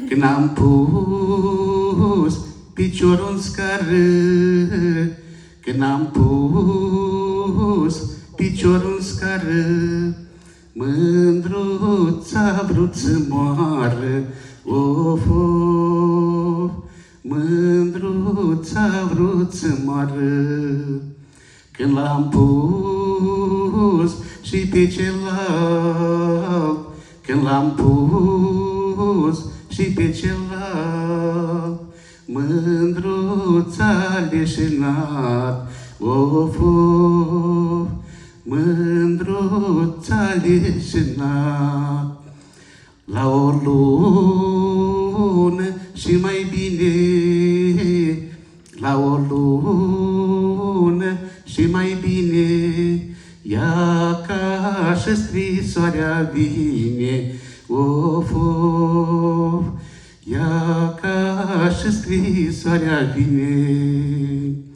Când am pus piciorul în scară, când am pus piciorul în scară, mândruța a vrut să moară, of, of, mândruța a vrut să moară. Când l-am pus și pe celălalt, când l-am pus și pe celălalt, mândruța a leșinat, of, of, mândruța a leșinat. La o lună și mai bine, la o lună și mai bine, ia ca și scrisoarea vine, of, of, ia ca și scrisoarea vine.